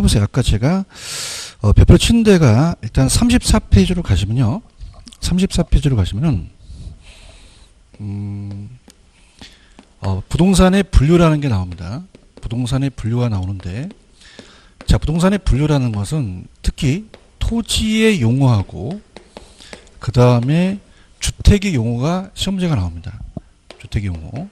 쳐보세요. 아까 제가 별표 친 데가 일단 34페이지로 가시면요. 34페이지로 가시면은 부동산의 분류라는 게 나옵니다. 부동산의 분류가 나오는데, 자, 부동산의 분류라는 것은 특히 토지의 용어하고 그 다음에 주택의 용어가 시험제가 나옵니다. 주택의 용어.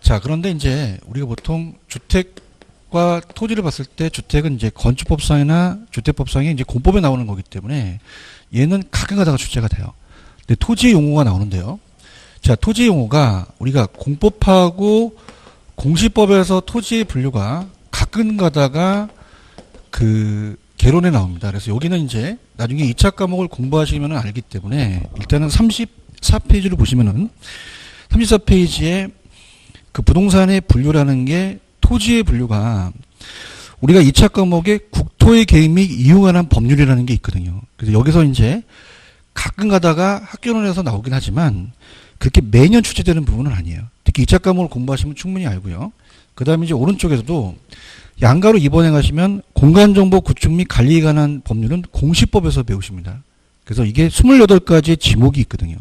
자, 그런데 이제 우리가 보통 주택과 토지를 봤을 때 주택은 이제 건축법상이나 주택법상에 이제 공법에 나오는 거기 때문에 얘는 가끔가다가 출제가 돼요. 근데 토지의 용어가 나오는데요. 자, 토지의 용어가 우리가 공법하고 공시법에서 토지의 분류가 가끔 가다가 그 개론에 나옵니다. 그래서 여기는 이제 나중에 2차 과목을 공부하시면 알기 때문에 일단은 34페이지를 보시면은 34페이지에 그 부동산의 분류라는 게 토지의 분류가 우리가 2차 과목에 국토의 개입 및 이용에 관한 법률이라는 게 있거든요. 그래서 여기서 이제 가끔 가다가 학교론에서 나오긴 하지만 그렇게 매년 출제되는 부분은 아니에요. 특히 2차 과목을 공부하시면 충분히 알고요. 그 다음에 이제 오른쪽에서도 양가로 2번에 가시면 공간정보 구축 및 관리에 관한 법률은 공시법에서 배우십니다. 그래서 이게 28가지의 지목이 있거든요.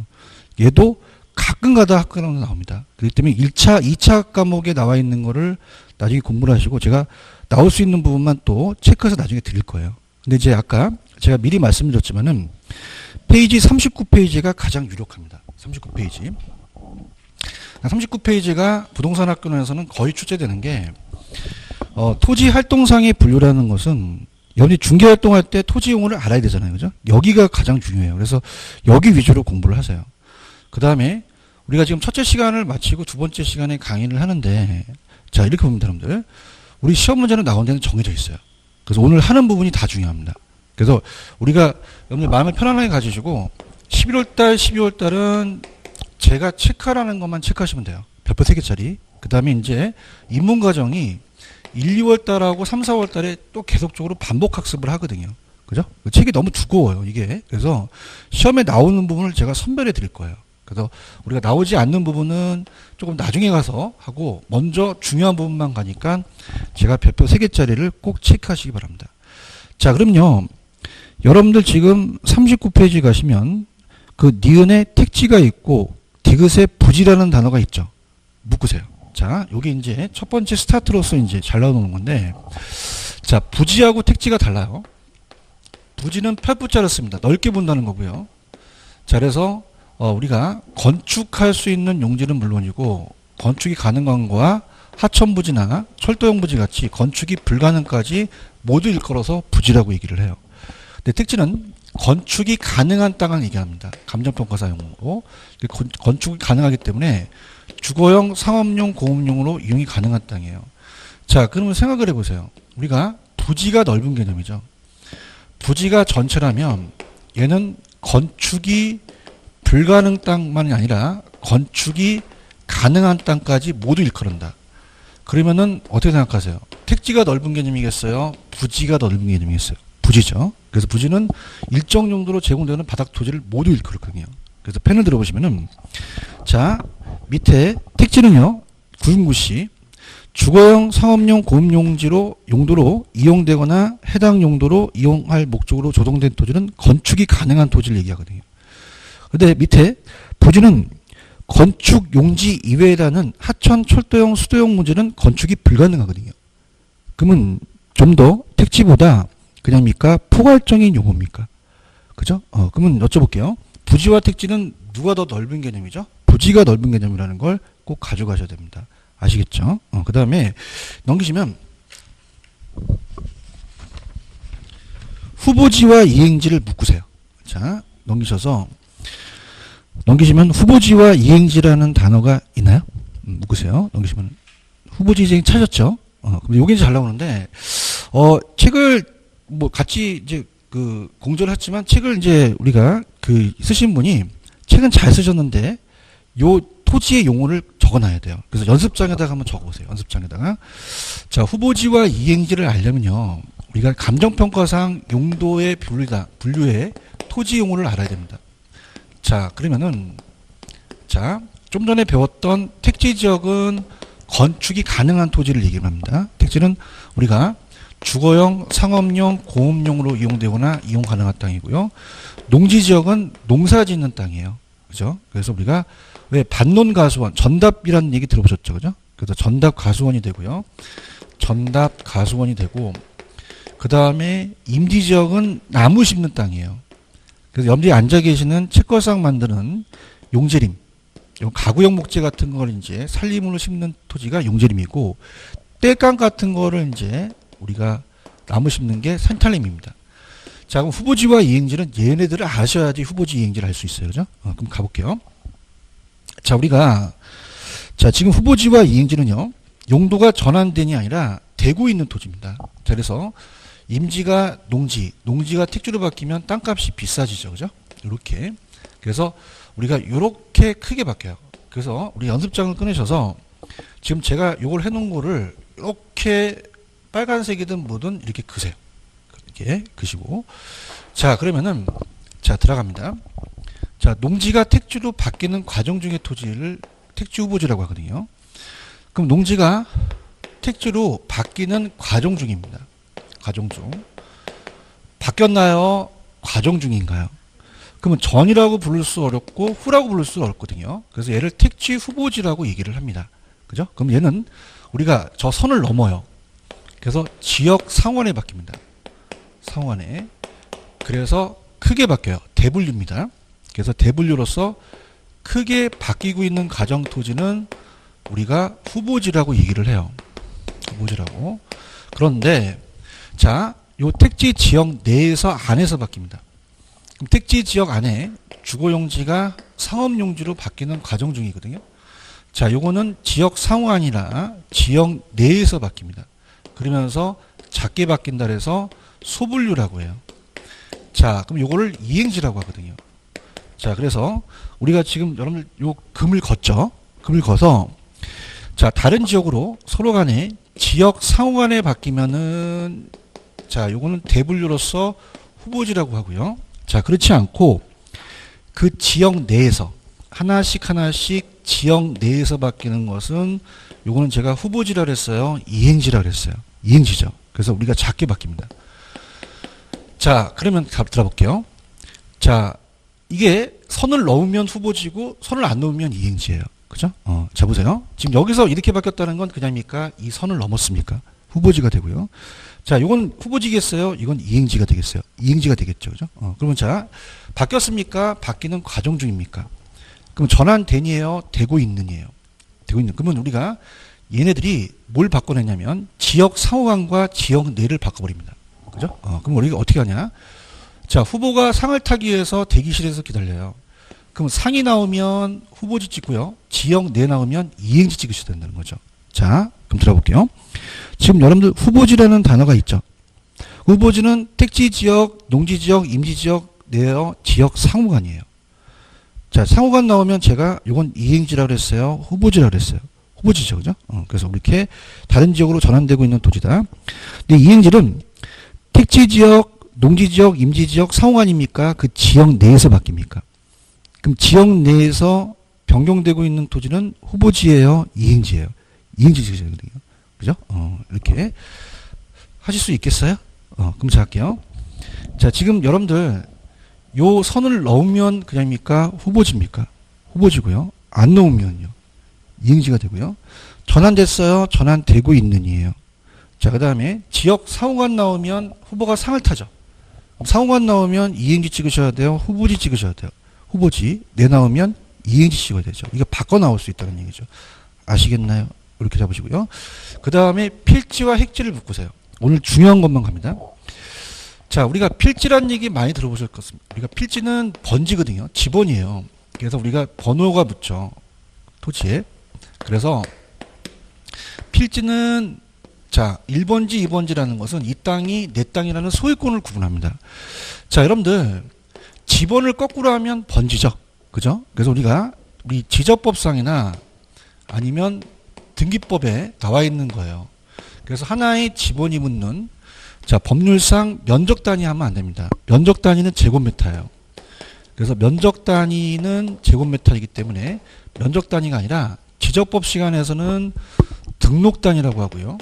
얘도 가끔 가다 학교론에 나옵니다. 그렇기 때문에 1차, 2차 과목에 나와 있는 거를 나중에 공부를 하시고 제가 나올 수 있는 부분만 또 체크해서 나중에 드릴 거예요. 근데 이제 아까 제가 미리 말씀드렸지만은 페이지 39페이지가 가장 유력합니다. 39페이지. 39페이지가 부동산 학교론에서는 거의 출제되는 게 토지 활동상의 분류라는 것은 여기 중개 활동할 때 토지 용어를 알아야 되잖아요. 그죠? 여기가 가장 중요해요. 그래서 여기 위주로 공부를 하세요. 그 다음에 우리가 지금 첫째 시간을 마치고 두 번째 시간에 강의를 하는데, 자, 이렇게 봅니다, 여러분들. 우리 시험 문제는 나온 데는 정해져 있어요. 그래서 오늘 하는 부분이 다 중요합니다. 그래서 우리가 여러분들 마음을 편안하게 가지시고 11월달, 12월달은 제가 체크하라는 것만 체크하시면 돼요. 별표 3개짜리. 그 다음에 이제 입문 과정이 1, 2월달하고 3, 4월달에 또 계속적으로 반복 학습을 하거든요. 그죠? 책이 너무 두꺼워요, 이게. 그래서 시험에 나오는 부분을 제가 선별해 드릴 거예요. 그래서 우리가 나오지 않는 부분은 조금 나중에 가서 하고 먼저 중요한 부분만 가니까 제가 별표 3개짜리를 꼭 체크하시기 바랍니다. 자, 그럼요. 여러분들 지금 39페이지 가시면 그 니은에 택지가 있고 디귿에 부지라는 단어가 있죠. 묶으세요. 자, 여기 이제 첫 번째 스타트로서 이제 잘 나오는 건데, 자, 부지하고 택지가 달라요. 부지는 펼부자를 씁니다. 넓게 본다는 거고요. 자, 그래서 우리가 건축할 수 있는 용지는 물론이고 건축이 가능한 거와 하천부지나 철도용 부지 같이 건축이 불가능까지 모두 일컬어서 부지라고 얘기를 해요. 근데 택지는 건축이 가능한 땅을 얘기합니다. 감정평가사용으로. 건축이 가능하기 때문에 주거용, 상업용, 공업용으로 이용이 가능한 땅이에요. 자, 그러면 생각을 해보세요. 우리가 부지가 넓은 개념이죠. 부지가 전체라면 얘는 건축이 불가능 땅만이 아니라 건축이 가능한 땅까지 모두 일컬은다. 그러면은 어떻게 생각하세요? 택지가 넓은 개념이겠어요? 부지가 넓은 개념이겠어요? 부지죠. 그래서 부지는 일정 용도로 제공되는 바닥 토지를 모두 일컬거든요. 그래서 펜을 들어보시면은, 자, 밑에 택지는요, 구중구시 주거용, 상업용, 공업용지로 용도로 이용되거나 해당 용도로 이용할 목적으로 조성된 토지는 건축이 가능한 토지를 얘기하거든요. 근데 밑에 부지는 건축 용지 이외라는 하천, 철도용, 수도용 문제는 건축이 불가능하거든요. 그러면 좀 더 택지보다 그냥 뭡니까? 포괄적인 용어입니까? 그죠? 그러면 여쭤볼게요. 부지와 택지는 누가 더 넓은 개념이죠? 부지가 넓은 개념이라는 걸 꼭 가져가셔야 됩니다. 아시겠죠? 그 다음에 넘기시면 후보지와 이행지를 묶으세요. 자, 넘기시면 후보지와 이행지라는 단어가 있나요? 묶으세요. 넘기시면 후보지 이행 찾았죠? 그럼 요게 이제 잘 나오는데 책을 뭐 같이 이제 그 공조를 했지만 책을 이제 우리가 그 쓰신 분이 책은 잘 쓰셨는데 요 토지의 용어를 적어놔야 돼요. 그래서 연습장에다가 한번 적어보세요. 연습장에다가. 자, 후보지와 이행지를 알려면요, 우리가 감정평가상 용도의 분류에 토지 용어를 알아야 됩니다. 자, 그러면은, 자, 좀 전에 배웠던 택지 지역은 건축이 가능한 토지를 얘기합니다. 택지는 우리가 주거용, 상업용, 공업용으로 이용되거나 이용 가능한 땅이고요. 농지지역은 농사짓는 땅이에요. 그죠? 그래서 우리가 왜 반론가수원, 전답이라는 얘기 들어보셨죠? 그죠? 그래서 전답가수원이 되고요. 전답가수원이 되고, 그 다음에 임지지역은 나무 심는 땅이에요. 그래서 염두에 앉아 계시는 채권상 만드는 용재림, 가구용 목재 같은 걸 이제 산림으로 심는 토지가 용재림이고, 땔감 같은 거를 이제 우리가 나무 심는 게 산탈림입니다. 자, 그럼 후보지와 이행지는 얘네들을 아셔야지 후보지 이행지를 할 수 있어요. 그죠? 그럼 가볼게요. 자, 우리가, 자, 지금 후보지와 이행지는요, 용도가 전환된이 아니라 되고 있는 토지입니다. 자, 그래서 임지가 농지, 농지가 택지로 바뀌면 땅값이 비싸지죠. 그죠? 이렇게. 그래서 우리가 이렇게 크게 바뀌어요. 그래서 우리 연습장을 꺼내셔서 지금 제가 요걸 해놓은 거를 이렇게 빨간색이든 뭐든 이렇게 그세요. 이렇게 그시고. 자, 그러면은, 자, 들어갑니다. 자, 농지가 택지로 바뀌는 과정 중의 토지를 택지 후보지라고 하거든요. 그럼 농지가 택지로 바뀌는 과정 중입니다. 과정 중. 바뀌었나요? 과정 중인가요? 그러면 전이라고 부를 수 어렵고 후라고 부를 수 어렵거든요. 그래서 얘를 택지 후보지라고 얘기를 합니다. 그죠? 그럼 얘는 우리가 저 선을 넘어요. 그래서 지역 상원에 바뀝니다. 상원에. 그래서 크게 바뀌어요. 대분류입니다. 그래서 대분류로서 크게 바뀌고 있는 가정 토지는 우리가 후보지라고 얘기를 해요. 후보지라고. 그런데 자, 요 택지 지역 내에서 안에서 바뀝니다. 그럼 택지 지역 안에 주거용지가 상업용지로 바뀌는 과정 중이거든요. 자, 요거는 지역 상호안이라 지역 내에서 바뀝니다. 그러면서 작게 바뀐다 그래서 소분류라고 해요. 자, 그럼 요거를 이행지라고 하거든요. 자, 그래서 우리가 지금 여러분들 요 금을 걷죠. 금을 거서 자, 다른 지역으로 서로 간에 지역 상호간에 바뀌면은 자, 요거는 대분류로서 후보지라고 하고요. 자, 그렇지 않고 그 지역 내에서 하나씩 하나씩 지역 내에서 바뀌는 것은 요거는 제가 후보지라 그랬어요. 이행지라 그랬어요. 이행지죠. 그래서 우리가 작게 바뀝니다. 자, 그러면 들어볼게요. 자, 이게 선을 넣으면 후보지고 선을 안 넣으면 이행지예요. 그죠? 자, 보세요. 지금 여기서 이렇게 바뀌었다는 건 그냥입니까? 이 선을 넘었습니까? 후보지가 되고요. 자, 이건 후보지겠어요? 이건 이행지가 되겠어요? 이행지가 되겠죠. 그죠? 그러면 자, 바뀌었습니까? 바뀌는 과정 중입니까? 그럼 전환된이에요? 되고 있는이에요? 되고 있는. 그러면 우리가 얘네들이 뭘 바꿔냈냐면 지역 상호간과 지역 내를 바꿔버립니다. 그죠? 그럼 우리가 어떻게 하냐? 자, 후보가 상을 타기 위해서 대기실에서 기다려요. 그럼 상이 나오면 후보지 찍고요. 지역 내 나오면 이행지 찍으셔야 된다는 거죠. 자, 그럼 들어볼게요. 지금 여러분들 후보지라는 단어가 있죠. 후보지는 택지지역, 농지지역, 임지지역, 내어 지역 상호간이에요. 자, 상호간 나오면 제가 이건 이행지라고 그랬어요. 후보지라고 그랬어요. 후보지죠. 그죠? 그래서 이렇게 다른 지역으로 전환되고 있는 토지다. 근데 이행지는 택지지역, 농지지역, 임지지역, 상호간입니까? 그 지역 내에서 바뀝니까? 그럼 지역 내에서 변경되고 있는 토지는 후보지예요? 이행지예요? 이행지 지역이거든요. 그죠? 이렇게 하실 수 있겠어요? 그럼 자, 할게요. 자, 지금 여러분들 요 선을 넣으면 그냥입니까? 후보지입니까? 후보지고요. 안 넣으면요. 이행지가 되고요. 전환됐어요? 전환되고 있는이에요. 자, 그 다음에 지역 상호간 나오면 후보가 상을 타죠. 상호간 나오면 이행지 찍으셔야 돼요. 후보지 찍으셔야 돼요. 후보지 내 나오면 이행지 찍어야 되죠. 이거 바꿔 나올 수 있다는 얘기죠. 아시겠나요? 이렇게 잡으시고요. 그 다음에 필지와 핵지를 묶으세요. 오늘 중요한 것만 갑니다. 자, 우리가 필지란 얘기 많이 들어보실 것 같습니다. 우리가 필지는 번지거든요. 지번이에요. 그래서 우리가 번호가 붙죠. 토지에. 그래서 필지는 자, 1번지, 2번지라는 것은 이 땅이 내 땅이라는 소유권을 구분합니다. 자, 여러분들 지번을 거꾸로 하면 번지죠. 그죠? 그래서 우리 지적법상이나 아니면 등기법에 나와 있는 거예요. 그래서 하나의 지번이 묻는 자, 법률상 면적 단위 하면 안 됩니다. 면적 단위는 제곱미터예요. 그래서 면적 단위는 제곱미터이기 때문에 면적 단위가 아니라 지적법 시간에서는 등록 단위라고 하고요.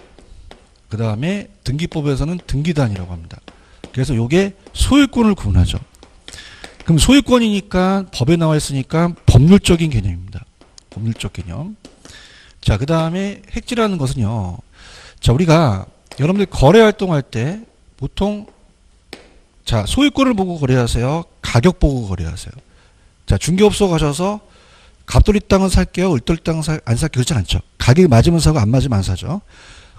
그 다음에 등기법에서는 등기단이라고 합니다. 그래서 요게 소유권을 구분하죠. 그럼 소유권이니까 법에 나와 있으니까 법률적인 개념입니다. 법률적 개념. 자, 그 다음에 획지라는 것은요. 자, 우리가 여러분들 거래 활동할 때 보통 자, 소유권을 보고 거래하세요? 가격 보고 거래하세요? 자, 중개업소 가셔서 갑돌이 땅은 살게요? 을돌이 땅은 안 살게요? 그렇지 않죠. 가격이 맞으면 사고 안 맞으면 안 사죠.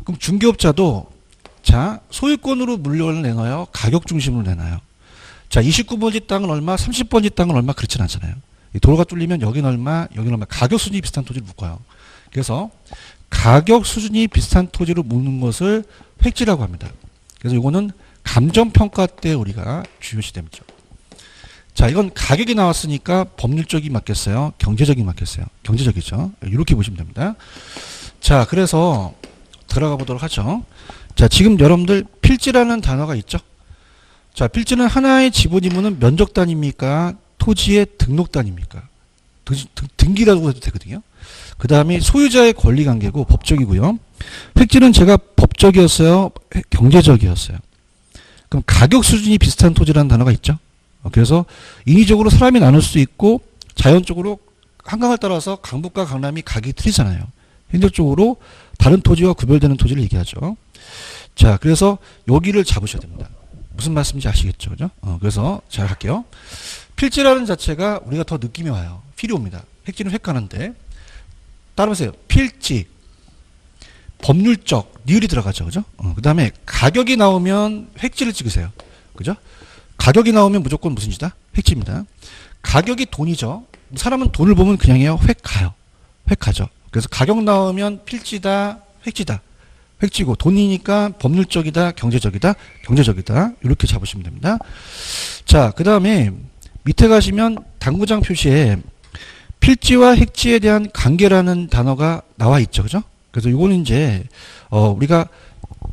그럼 중개업자도 자, 소유권으로 물건을 내놔요? 가격 중심으로 내놔요? 자, 29번지 땅은 얼마? 30번지 땅은 얼마? 그렇진 않잖아요. 도로가 뚫리면 여긴 얼마? 여긴 얼마? 가격 수준이 비슷한 토지를 묶어요. 그래서 가격 수준이 비슷한 토지로 묶는 것을 획지라고 합니다. 그래서 이거는 감정평가 때 우리가 중요시됩니다. 자, 이건 가격이 나왔으니까 법률적이 맞겠어요? 경제적이 맞겠어요? 경제적이죠. 이렇게 보시면 됩니다. 자, 그래서 들어가 보도록 하죠. 자, 지금 여러분들 필지라는 단어가 있죠? 자, 필지는 하나의 지분이면은 면적 단위입니까? 토지의 등록 단위입니까? 등기라고 해도 되거든요. 그 다음에 소유자의 권리 관계고 법적이고요. 획지는 제가 법적이었어요? 경제적이었어요? 그럼 가격 수준이 비슷한 토지라는 단어가 있죠. 그래서 인위적으로 사람이 나눌 수 있고 자연적으로 한강을 따라서 강북과 강남이 가격이 틀리잖아요. 현실적으로 다른 토지와 구별되는 토지를 얘기하죠. 자, 그래서 여기를 잡으셔야 됩니다. 무슨 말씀인지 아시겠죠? 그죠? 그래서 잘 할게요. 필지라는 자체가 우리가 더 느낌이 와요. 필이 옵니다. 획지는 획가는데 따라보세요. 필지 법률적 니을이 들어가죠. 그죠? 그 다음에 가격이 나오면 획지를 찍으세요. 그죠? 가격이 나오면 무조건 무슨 지다? 획지입니다. 가격이 돈이죠. 사람은 돈을 보면 그냥 해요. 획가요. 획가죠. 그래서 가격 나오면 필지다, 획지다. 획지고 돈이니까 법률적이다, 경제적이다, 경제적이다. 이렇게 잡으시면 됩니다. 자, 그 다음에 밑에 가시면 당구장 표시에 필지와 획지에 대한 관계라는 단어가 나와 있죠. 그죠? 그래서 이거는 이제 우리가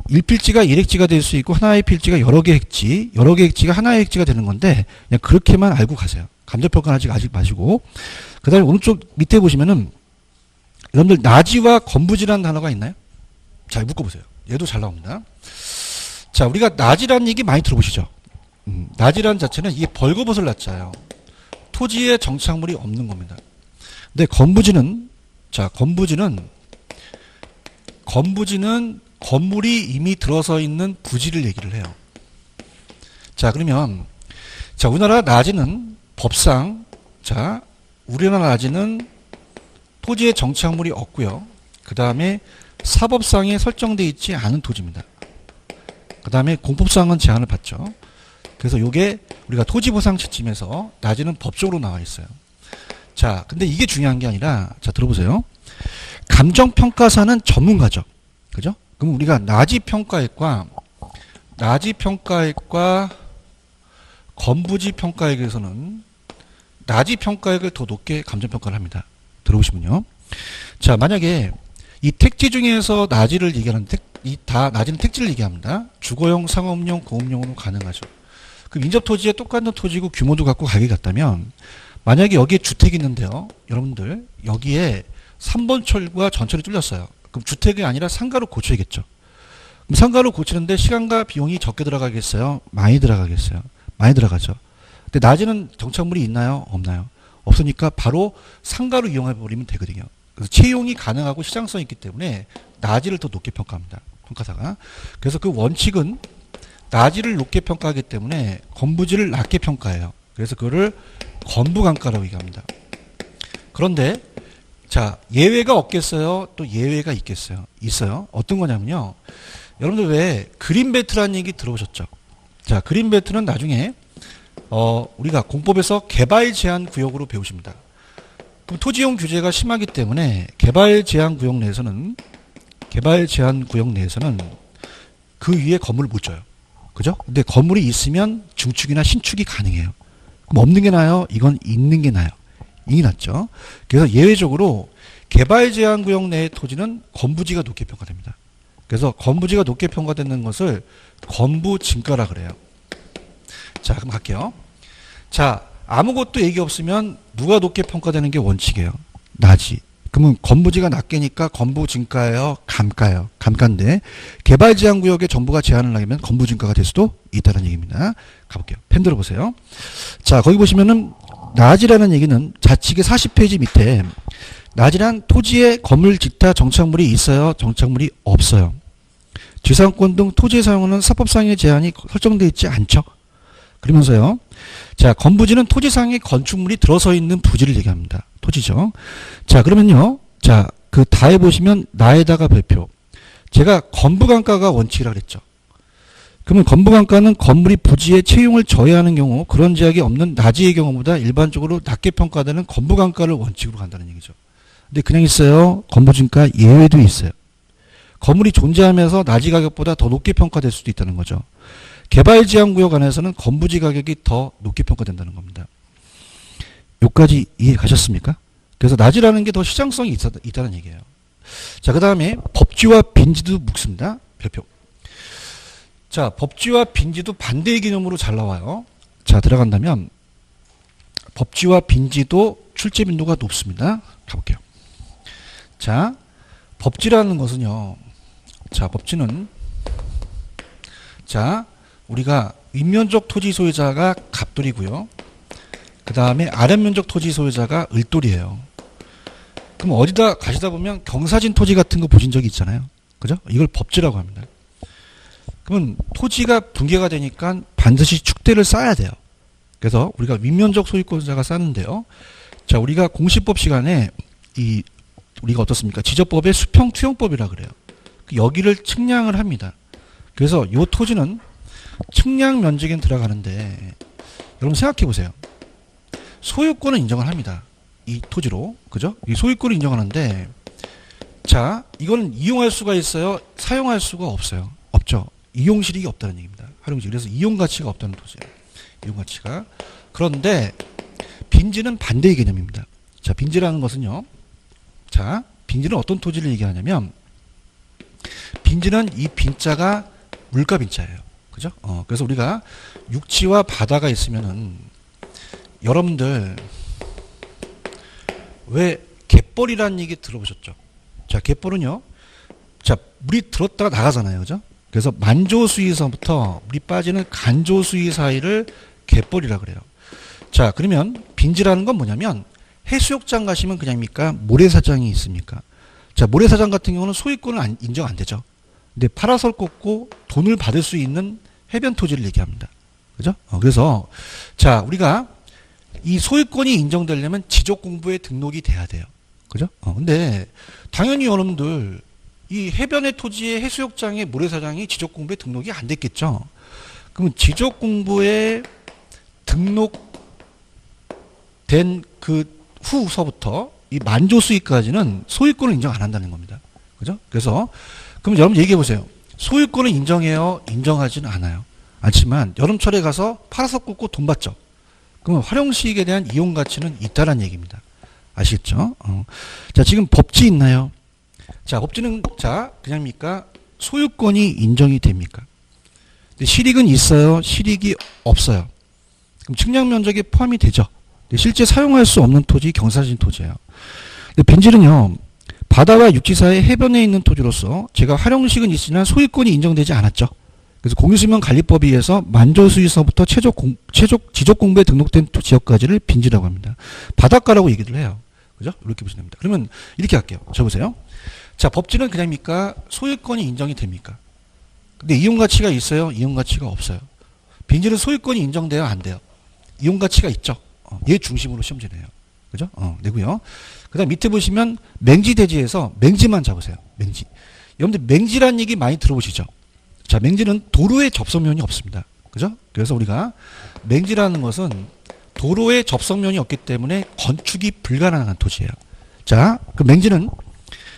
1필지가 1획지가 될 수 있고 하나의 필지가 여러 개 획지, 여러 개 획지가 하나의 획지가 되는 건데 그냥 그렇게만 알고 가세요. 감정평가는 아직 마시고. 그 다음에 오른쪽 밑에 보시면은 여러분들 나지와 건부지라는 단어가 있나요? 자, 묶어보세요. 얘도 잘 나옵니다. 자, 우리가 나지라는 얘기 많이 들어보시죠? 나지라는 자체는 이게 벌거벗을 낳자요. 토지에 정착물이 없는 겁니다. 근데 건부지는 자, 건부지는 건물이 이미 들어서 있는 부지를 얘기를 해요. 자, 그러면 자, 우리나라 나지는 법상 자, 우리나라 나지는 토지에 정착물이 없고요. 그 다음에 사법상에 설정되어 있지 않은 토지입니다. 그 다음에 공법상은 제한을 받죠. 그래서 이게 우리가 토지보상 채점에서 나지는 법적으로 나와 있어요. 자, 근데 이게 중요한 게 아니라 자, 들어보세요. 감정평가사는 전문가죠. 그죠? 그럼 우리가 나지평가액과 건부지평가액에서는 나지평가액을 더 높게 감정평가를 합니다. 들어보시면요. 자, 만약에 이 택지 중에서 나지를 얘기하는데 나지는 택지를 얘기합니다. 주거용, 상업용, 공업용으로 가능하죠. 그럼 인접토지에 똑같은 토지고 규모도 같고 가격이 같다면 만약에 여기에 주택이 있는데요. 여러분들 여기에 3번 철과 전철이 뚫렸어요. 그럼 주택이 아니라 상가로 고쳐야겠죠. 그럼 상가로 고치는데 시간과 비용이 적게 들어가겠어요? 많이 들어가겠어요? 많이 들어가죠. 근데 낮에는 정착물이 있나요? 없나요? 없으니까 바로 상가로 이용해버리면 되거든요. 그래서 채용이 가능하고 시장성이 있기 때문에 나지를 더 높게 평가합니다. 평가사가. 그래서 그 원칙은 나지를 높게 평가하기 때문에 건부지를 낮게 평가해요. 그래서 그거를 건부간가라고 얘기합니다. 그런데 자, 예외가 없겠어요? 또 예외가 있겠어요? 있어요. 어떤 거냐면요. 여러분들 왜 그린벨트라는 얘기 들어보셨죠? 자, 그린벨트는 나중에 우리가 공법에서 개발 제한 구역으로 배우십니다. 그럼 토지용 규제가 심하기 때문에 개발 제한 구역 내에서는 그 위에 건물을 못 져요. 그죠? 근데 건물이 있으면 중축이나 신축이 가능해요. 그럼 없는 게 나아요? 이건 있는 게 나아요. 이게 낫죠. 그래서 예외적으로 개발 제한 구역 내의 토지는 건부지가 높게 평가됩니다. 그래서 건부지가 높게 평가되는 것을 건부진가라 그래요. 자, 그럼 갈게요. 자, 아무것도 얘기 없으면 누가 높게 평가되는 게 원칙이에요? 나지. 그러면 건부지가 낮게니까 건부 증가예요, 감가예요. 감가인데 개발 제한 구역에 정부가 제한을 하면 건부 증가가 될 수도 있다는 얘기입니다. 가볼게요. 펜 들어보세요. 자, 거기 보시면은 낮이라는 얘기는 좌측의 40페이지 밑에 낮이란 토지에 건물 짓다 정착물이 있어요, 정착물이 없어요. 지상권 등 토지의 사용은 사법상의 제한이 설정되어 있지 않죠. 그러면서요. 자, 건부지는 토지상의 건축물이 들어서 있는 부지를 얘기합니다. 토지죠. 자, 그러면요. 자, 그 다에 보시면 나에다가 별표. 제가 건부간가가 원칙이라고 그랬죠. 그러면 건부간가는 건물이 부지의 채용을 저해하는 경우 그런 제약이 없는 낮이의 경우보다 일반적으로 낮게 평가되는 건부간가를 원칙으로 간다는 얘기죠. 근데 그냥 있어요. 건부진가 예외도 있어요. 건물이 존재하면서 낮이 가격보다 더 높게 평가될 수도 있다는 거죠. 개발 제한 구역 안에서는 건부지 가격이 더 높게 평가된다는 겁니다. 여기까지 이해 가셨습니까? 그래서 낮이라는 게 더 시장성이 있다는 얘기예요. 자, 그 다음에 법지와 빈지도 묻습니다. 별표. 자, 법지와 빈지도 반대의 개념으로 잘 나와요. 자, 들어간다면 법지와 빈지도 출제 빈도가 높습니다. 가볼게요. 자, 법지라는 것은요. 자, 법지는 자, 우리가 윗면적 토지 소유자가 갑돌이고요. 그 다음에 아랫면적 토지 소유자가 을돌이에요. 그럼 어디다 가시다 보면 경사진 토지 같은 거 보신 적이 있잖아요. 그죠? 이걸 법지라고 합니다. 그러면 토지가 붕괴가 되니까 반드시 축대를 쌓아야 돼요. 그래서 우리가 윗면적 소유권자가 쌓는데요. 자, 우리가 공시법 시간에 우리가 어떻습니까? 지적법의 수평 투영법이라 그래요. 여기를 측량을 합니다. 그래서 이 토지는 측량 면적에 들어가는데 여러분 생각해 보세요. 소유권은 인정을 합니다. 이 토지로. 그죠? 이 소유권을 인정하는데 자, 이거는 이용할 수가 있어요? 사용할 수가 없어요. 없죠. 이용 실익이 없다는 얘기입니다. 활용시. 그래서 이용 가치가 없다는 토지예요. 이용 가치가. 그런데 빈지는 반대의 개념입니다. 자, 빈지라는 것은요. 자, 빈지는 어떤 토지를 얘기하냐면 빈지는 이 빈자가 물가 빈자예요. 그죠? 그래서 우리가 육지와 바다가 있으면은 여러분들 왜 갯벌이라는 얘기 들어보셨죠? 자, 갯벌은요. 자, 물이 들었다가 나가잖아요. 그죠? 그래서 만조수위서부터 물이 빠지는 간조수위 사이를 갯벌이라 그래요. 자, 그러면 빈지라는 건 뭐냐면 해수욕장 가시면 그냥입니까? 모래사장이 있습니까? 자, 모래사장 같은 경우는 소유권을 인정 안 되죠. 근데 파라솔 꽂고 돈을 받을 수 있는 해변 토지를 얘기합니다. 그죠? 그래서 자, 우리가 이 소유권이 인정되려면 지적공부에 등록이 돼야 돼요. 그죠? 근데 당연히 여러분들 이 해변의 토지의 해수욕장의 모래사장이 지적공부에 등록이 안 됐겠죠. 그러면 지적공부에 등록된 그 후서부터 이 만조수익까지는 소유권을 인정 안 한다는 겁니다. 그죠? 그래서 그럼 여러분 얘기해 보세요. 소유권을 인정해요? 인정하지는 않아요. 않지만 여름철에 가서 팔아서 꽂고 돈 받죠. 그러면 활용시익에 대한 이용 가치는 있다라는 얘기입니다. 아시겠죠? 자, 지금 법지 있나요? 자, 법지는 자, 그냥입니까? 소유권이 인정이 됩니까? 근데 실익은 있어요? 실익이 없어요. 그럼 측량 면적에 포함이 되죠. 실제 사용할 수 없는 토지, 경사진 토지예요. 근데 빈지는요, 바다와 육지 사이 해변에 있는 토지로서 제가 활용식은 있으나 소유권이 인정되지 않았죠. 그래서 공유수면관리법에 의해서 만조수위서부터 지적공부에 등록된 지역까지를 빈지라고 합니다. 바닷가라고 얘기를 해요. 그죠? 이렇게 보시면 됩니다. 그러면 이렇게 할게요. 저 보세요. 자, 법지는 그냥입니까? 소유권이 인정이 됩니까? 근데 이용가치가 있어요? 이용가치가 없어요. 빈지는 소유권이 인정돼요? 안 돼요? 이용가치가 있죠. 얘 중심으로 시험지 내요. 그죠? 내고요. 그 다음 밑에 보시면 맹지대지에서 맹지만 잡으세요. 맹지. 여러분들 맹지라는 얘기 많이 들어보시죠? 자, 맹지는 도로에 접속면이 없습니다. 그죠? 그래서 우리가 맹지라는 것은 도로에 접속면이 없기 때문에 건축이 불가능한 토지예요. 자, 그 맹지는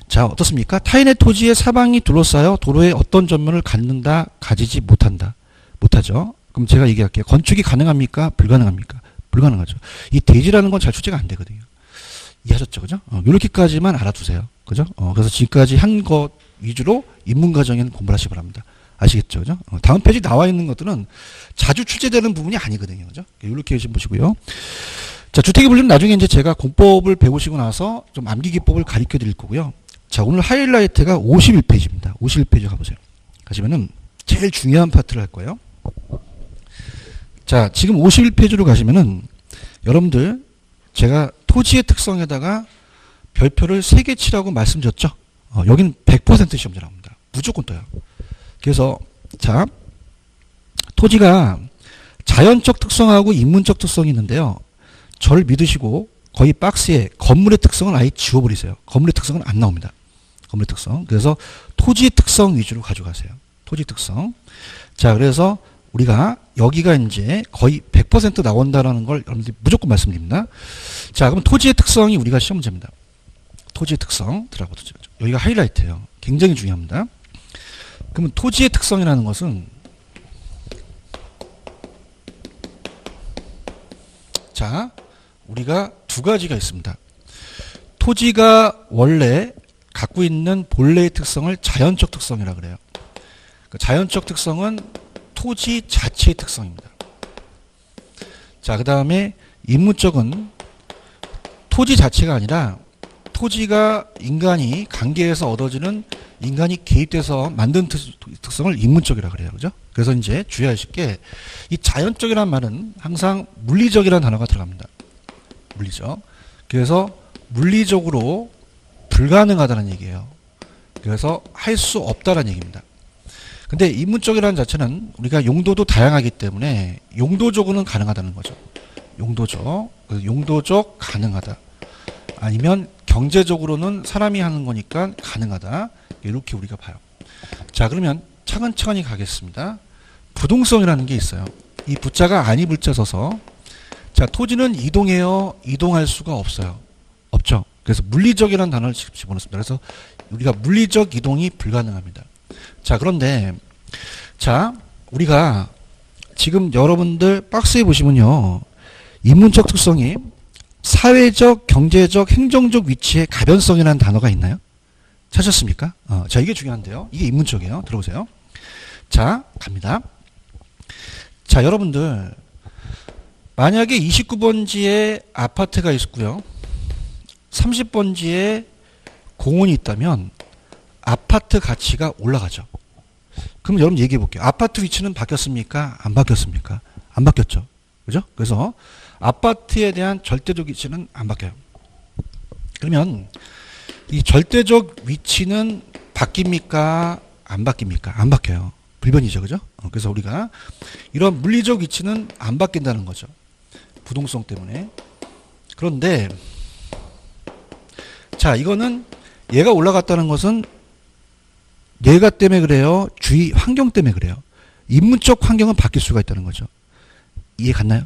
자, 어떻습니까? 타인의 토지에 사방이 둘러싸여 도로에 어떤 전면을 갖는다, 가지지 못한다. 못하죠? 그럼 제가 얘기할게요. 건축이 가능합니까? 불가능합니까? 불가능하죠. 이 대지라는 건 잘 출제가 안 되거든요. 이해하셨죠? 그죠? 요렇게까지만 알아두세요. 그죠? 그래서 지금까지 한 것 위주로 인문과정에는 공부를 하시기 바랍니다. 아시겠죠? 그죠? 다음 페이지 나와 있는 것들은 자주 출제되는 부분이 아니거든요. 그죠? 요렇게 좀 보시고요. 자, 주택의 분류는 나중에 이제 제가 공법을 배우시고 나서 좀 암기기법을 가르쳐 드릴 거고요. 자, 오늘 하이라이트가 51페이지입니다. 51페이지 가보세요. 가시면은 제일 중요한 파트를 할 거예요. 자, 지금 51페이지로 가시면은 여러분들 제가 토지의 특성에다가 별표를 3개 치라고 말씀드렸죠? 여기는 100% 시험자 나옵니다. 무조건 떠요. 그래서 자, 토지가 자연적 특성하고 인문적 특성이 있는데요. 저를 믿으시고 거의 박스에 건물의 특성은 아예 지워버리세요. 건물의 특성은 안 나옵니다. 건물의 특성. 그래서 토지의 특성 위주로 가져가세요. 토지 특성. 자, 그래서 우리가 여기가 이제 거의 100% 나온다라는 걸 여러분들이 무조건 말씀드립니다. 자, 그럼 토지의 특성이 우리가 시험 문제입니다. 토지의 특성 들어가보죠. 여기가 하이라이트예요. 굉장히 중요합니다. 그러면 토지의 특성이라는 것은 자, 우리가 두 가지가 있습니다. 토지가 원래 갖고 있는 본래의 특성을 자연적 특성이라 그래요. 그 자연적 특성은 토지 자체의 특성입니다. 자, 그 다음에 인문적은 토지 자체가 아니라 토지가 인간이 관계에서 얻어지는 인간이 개입돼서 만든 특성을 인문적이라 그래요. 그죠? 그래서 이제 주의하실 게 이 자연적이란 말은 항상 물리적이라는 단어가 들어갑니다. 물리적. 그래서 물리적으로 불가능하다는 얘기예요. 그래서 할 수 없다는 얘기입니다. 근데 인문적이라는 자체는 우리가 용도도 다양하기 때문에 용도적으로는 가능하다는 거죠. 용도적 가능하다. 아니면 경제적으로는 사람이 하는 거니까 가능하다. 이렇게 우리가 봐요. 자, 그러면 차근차근히 가겠습니다. 부동성이라는 게 있어요. 이 부자가 아니 불자 서서 자, 토지는 이동해요. 이동할 수가 없어요. 없죠. 그래서 물리적이라는 단어를 집어넣습니다. 그래서 우리가 물리적 이동이 불가능합니다. 자, 그런데 자, 우리가 지금 여러분들 박스에 보시면요. 인문적 특성이 사회적, 경제적, 행정적 위치에 가변성이라는 단어가 있나요? 찾았습니까? 자, 이게 중요한데요. 이게 인문적이에요. 들어보세요. 자, 갑니다. 자, 여러분들 만약에 29번지에 아파트가 있고요. 30번지에 공원이 있다면 아파트 가치가 올라가죠. 그럼 여러분 얘기해 볼게요. 아파트 위치는 바뀌었습니까? 안 바뀌었습니까? 안 바뀌었죠. 그죠? 그래서 아파트에 대한 절대적 위치는 안 바뀌어요. 그러면 이 절대적 위치는 바뀝니까? 안 바뀝니까? 안 바뀌어요. 불변이죠. 그죠? 그래서 우리가 이런 물리적 위치는 안 바뀐다는 거죠. 부동성 때문에. 그런데 자, 이거는 얘가 올라갔다는 것은 얘가 때문에 그래요? 주위 환경 때문에 그래요? 인문적 환경은 바뀔 수가 있다는 거죠. 이해 갔나요?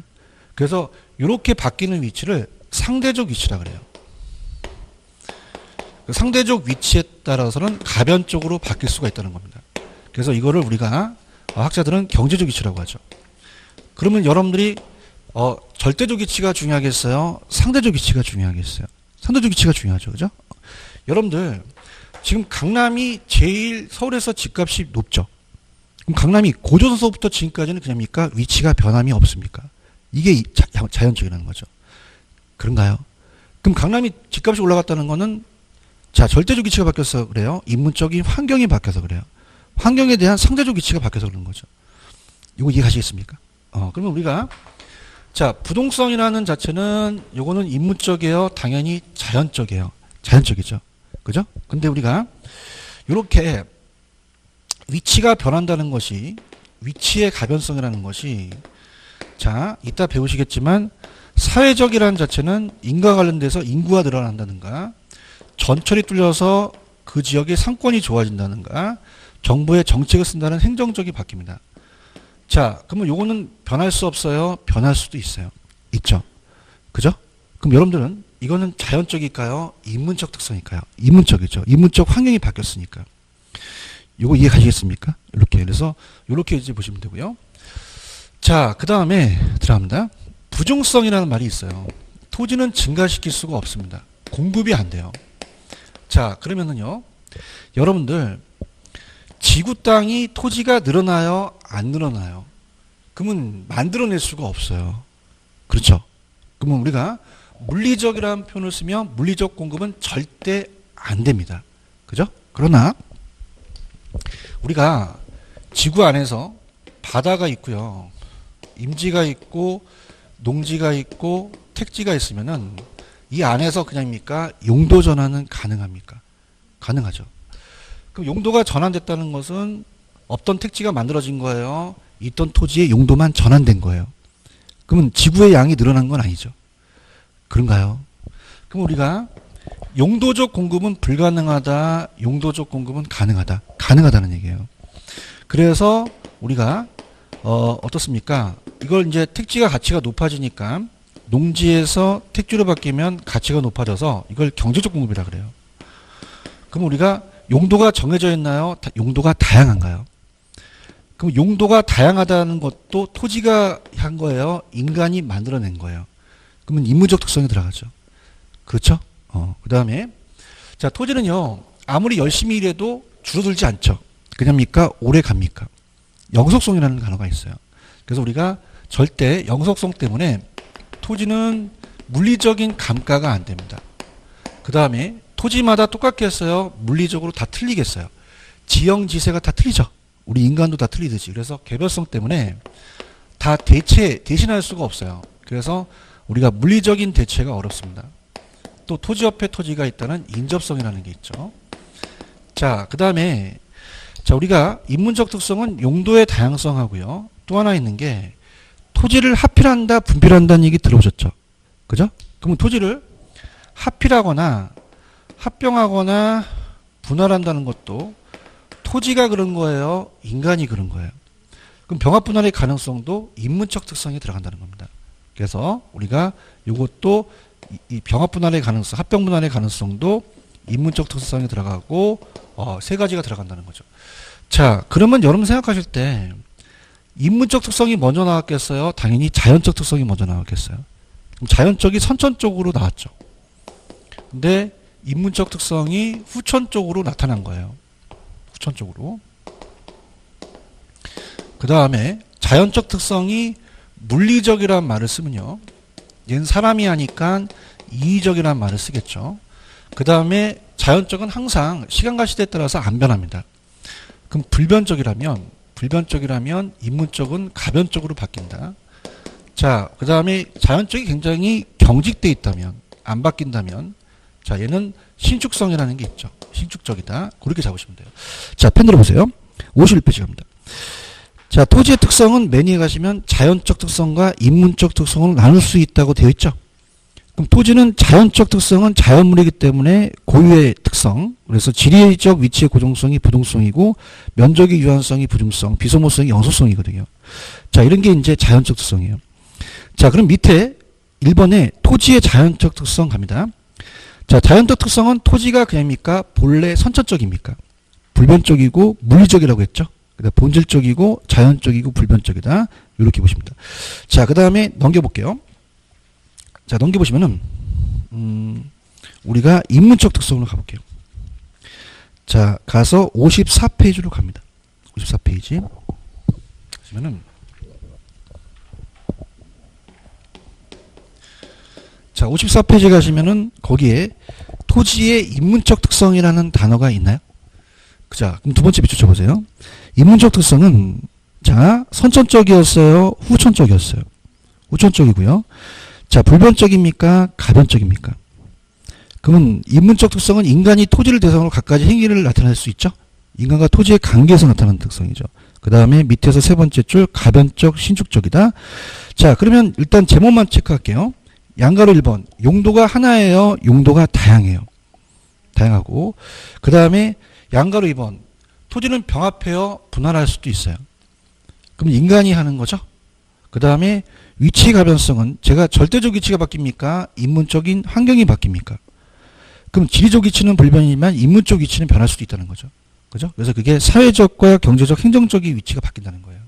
그래서 이렇게 바뀌는 위치를 상대적 위치라 그래요. 그 상대적 위치에 따라서는 가변적으로 바뀔 수가 있다는 겁니다. 그래서 이거를 우리가 학자들은 경제적 위치라고 하죠. 그러면 여러분들이 절대적 위치가 중요하겠어요? 상대적 위치가 중요하겠어요? 상대적 위치가 중요하죠. 그죠? 여러분들 지금 강남이 제일 서울에서 집값이 높죠. 그럼 강남이 고조선서부터 지금까지는 그냥입니까? 위치가 변함이 없습니까? 이게 자연적이라는 거죠. 그런가요? 그럼 강남이 집값이 올라갔다는 거는 자, 절대적 위치가 바뀌어서 그래요? 인문적인 환경이 바뀌어서 그래요? 환경에 대한 상대적 위치가 바뀌어서 그런 거죠. 이거 이해하시겠습니까? 그러면 우리가 자, 부동성이라는 자체는 요거는 인문적이에요? 당연히 자연적이에요. 자연적이죠. 그죠? 근데 우리가 이렇게 위치가 변한다는 것이 위치의 가변성이라는 것이 자, 이따 배우시겠지만 사회적이라는 자체는 인과 관련돼서 인구가 늘어난다든가 전철이 뚫려서 그 지역의 상권이 좋아진다든가 정부의 정책을 쓴다는 행정적이 바뀝니다. 자, 그러면 요거는 변할 수 없어요? 변할 수도 있어요. 있죠. 그죠? 그럼 여러분들은 이거는 자연적일까요? 인문적 특성일까요? 인문적이죠. 인문적 환경이 바뀌었으니까. 요거 이해가시겠습니까? 이렇게. 그래서 요렇게 이제 보시면 되고요. 자, 그 다음에 들어갑니다. 부종성이라는 말이 있어요. 토지는 증가시킬 수가 없습니다. 공급이 안 돼요. 자, 그러면은요. 여러분들 지구 땅이 토지가 늘어나요? 안 늘어나요? 그러면 만들어낼 수가 없어요. 그렇죠? 그러면 우리가 물리적이라는 표현을 쓰면 물리적 공급은 절대 안 됩니다. 그죠? 그러나 우리가 지구 안에서 바다가 있고요. 임지가 있고 농지가 있고 택지가 있으면은 이 안에서 그냥입니까? 용도 전환은 가능합니까? 가능하죠. 그럼 용도가 전환됐다는 것은 없던 택지가 만들어진 거예요. 있던 토지의 용도만 전환된 거예요. 그러면 지구의 양이 늘어난 건 아니죠. 그런가요? 그럼 우리가 용도적 공급은 불가능하다, 용도적 공급은 가능하다. 가능하다는 얘기예요. 그래서 우리가 어떻습니까? 이걸 이제 택지가 가치가 높아지니까 농지에서 택지로 바뀌면 가치가 높아져서 이걸 경제적 공급이라 그래요. 그럼 우리가 용도가 정해져 있나요? 용도가 다양한가요? 그럼 용도가 다양하다는 것도 토지가 한 거예요? 인간이 만들어낸 거예요? 그러면 인문적 특성이 들어가죠. 그렇죠? 그 다음에 자, 토지는요, 아무리 열심히 일해도 줄어들지 않죠. 그냥입니까? 오래 갑니까? 영속성이라는 단어가 있어요. 그래서 우리가 절대 영속성 때문에 토지는 물리적인 감가가 안 됩니다. 그 다음에 토지마다 똑같게 했어요. 물리적으로 다 틀리겠어요. 지형지세가 다 틀리죠. 우리 인간도 다 틀리듯이. 그래서 개별성 때문에 다 대신할 수가 없어요. 그래서 우리가 물리적인 대체가 어렵습니다. 또 토지 옆에 토지가 있다는 인접성이라는 게 있죠. 자, 그 다음에 자, 우리가 인문적 특성은 용도의 다양성하고요. 또 하나 있는 게 토지를 합필한다, 분필한다는 얘기 들어보셨죠? 그죠? 그러면 토지를 합필하거나 합병하거나 분할한다는 것도 토지가 그런 거예요? 인간이 그런 거예요? 그럼 병합 분할의 가능성도 인문적 특성이 들어간다는 겁니다. 그래서 우리가 이것도 이 병합 분할의 가능성, 합병 분할의 가능성도 인문적 특성이 들어가고 세 가지가 들어간다는 거죠. 자, 그러면 여러분 생각하실 때 인문적 특성이 먼저 나왔겠어요? 당연히 자연적 특성이 먼저 나왔겠어요? 그럼 자연적이 선천적으로 나왔죠. 근데 인문적 특성이 후천적으로 나타난 거예요. 후천적으로. 그 다음에 자연적 특성이 물리적이라는 말을 쓰면요. 얘는 사람이 하니까 이의적이라는 말을 쓰겠죠. 그 다음에 자연적은 항상 시간과 시대에 따라서 안 변합니다. 그럼 불변적이라면 인문적은 가변적으로 바뀐다. 자, 그 다음에 자연적이 굉장히 경직되어 있다면, 안 바뀐다면, 자, 얘는 신축성이라는 게 있죠. 신축적이다. 그렇게 잡으시면 돼요. 자, 펜 들어보세요. 51페이지 갑니다. 자, 토지의 특성은 맨 위에 가시면 자연적 특성과 인문적 특성을 나눌 수 있다고 되어 있죠. 그럼 토지는 자연적 특성은 자연물이기 때문에 고유의 특성, 그래서 지리적 위치의 고정성이 부동성이고 면적의 유한성이 부중성, 비소모성이 영속성이거든요. 자, 이런 게 이제 자연적 특성이에요. 자, 그럼 밑에 1번에 토지의 자연적 특성 갑니다. 자, 자연적 특성은 토지가 그냥입니까? 본래 선천적입니까? 불변적이고 물리적이라고 했죠. 그다음 본질적이고 자연적이고 불변적이다. 이렇게 보십니다. 자, 그 다음에 넘겨볼게요. 자, 넘겨보시면은 우리가 인문적 특성으로 가볼게요. 자, 가서 54페이지로 갑니다. 54페이지 보시면은 자, 54페이지 가시면은 거기에 토지의 인문적 특성이라는 단어가 있나요? 자, 그럼 두 번째 비춰보세요. 인문적 특성은 자, 선천적이었어요? 후천적이었어요? 후천적이고요. 자, 불변적입니까? 가변적입니까? 그러면 인문적 특성은 인간이 토지를 대상으로 갖가지 행위를 나타낼 수 있죠? 인간과 토지의 관계에서 나타나는 특성이죠. 그 다음에 밑에서 세 번째 줄 가변적, 신축적이다. 자, 그러면 일단 제목만 체크할게요. 양가로 1번. 용도가 하나예요? 용도가 다양해요? 다양하고. 그 다음에 양가로 2번. 토지는 병합해요? 분할할 수도 있어요. 그럼 인간이 하는 거죠? 그 다음에 위치 가변성은 제가 절대적 위치가 바뀝니까? 인문적인 환경이 바뀝니까? 그럼 지리적 위치는 불변이지만 인문적 위치는 변할 수도 있다는 거죠. 그죠? 그래서 그게 사회적과 경제적, 행정적인 위치가 바뀐다는 거예요.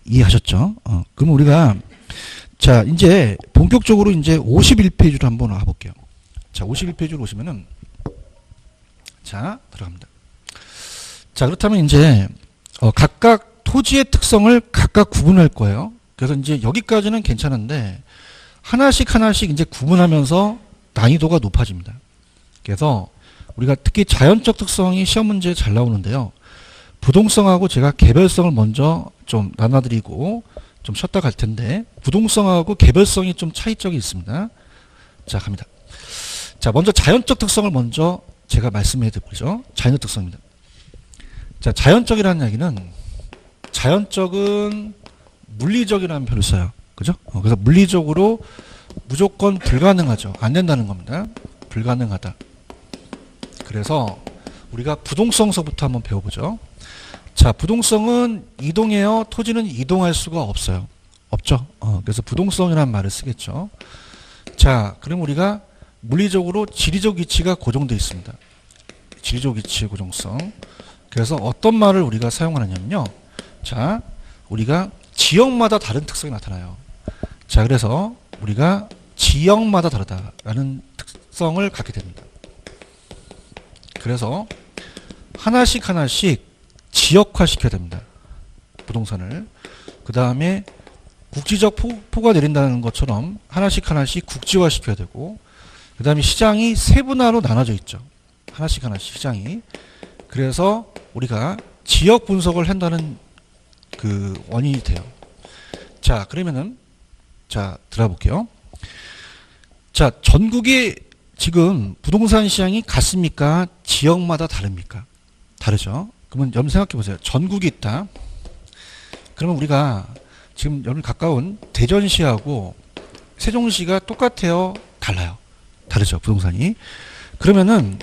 이해하셨죠? 그럼 우리가 자, 이제 본격적으로 이제 51페이지로 한번 와볼게요. 자, 51페이지로 오시면은 자, 들어갑니다. 자, 그렇다면 이제 각각 토지의 특성을 각각 구분할 거예요. 그래서 이제 여기까지는 괜찮은데 하나씩 하나씩 이제 구분하면서 난이도가 높아집니다. 그래서 우리가 특히 자연적 특성이 시험 문제에 잘 나오는데요. 부동성하고 제가 개별성을 먼저 좀 나눠드리고 좀 쉬었다 갈 텐데, 부동성하고 개별성이 좀 차이점이 있습니다. 자, 갑니다. 자, 먼저 자연적 특성을 먼저 제가 말씀해 드리죠. 자연적 특성입니다. 자, 자연적이라는 이야기는, 자연적은 물리적이라는 표현을 써요. 그죠? 그래서 물리적으로 무조건 불가능하죠. 안 된다는 겁니다. 불가능하다. 그래서 우리가 부동성서부터 한번 배워보죠. 자, 부동성은 이동해요. 토지는 이동할 수가 없어요. 없죠. 그래서 부동성이라는 말을 쓰겠죠. 자, 그럼 우리가 물리적으로 지리적 위치가 고정되어 있습니다. 지리적 위치의 고정성. 그래서 어떤 말을 우리가 사용하느냐면요. 자, 우리가 지역마다 다른 특성이 나타나요. 자, 그래서 우리가 지역마다 다르다라는 특성을 갖게 됩니다. 그래서 하나씩 하나씩 지역화 시켜야 됩니다. 부동산을. 그 다음에 국지적 폭우가 내린다는 것처럼 하나씩 하나씩 국지화 시켜야 되고, 그 다음에 시장이 세분화로 나눠져 있죠. 하나씩 하나씩 시장이. 그래서 우리가 지역 분석을 한다는 그 원인이 돼요. 자, 그러면은, 자, 들어볼게요. 자, 전국이 지금 부동산 시장이 같습니까? 지역마다 다릅니까? 다르죠. 그러면 여러분 생각해 보세요. 전국이 있다. 그러면 우리가 지금 여러분 가까운 대전시하고 세종시가 똑같아요? 달라요? 다르죠. 부동산이. 그러면은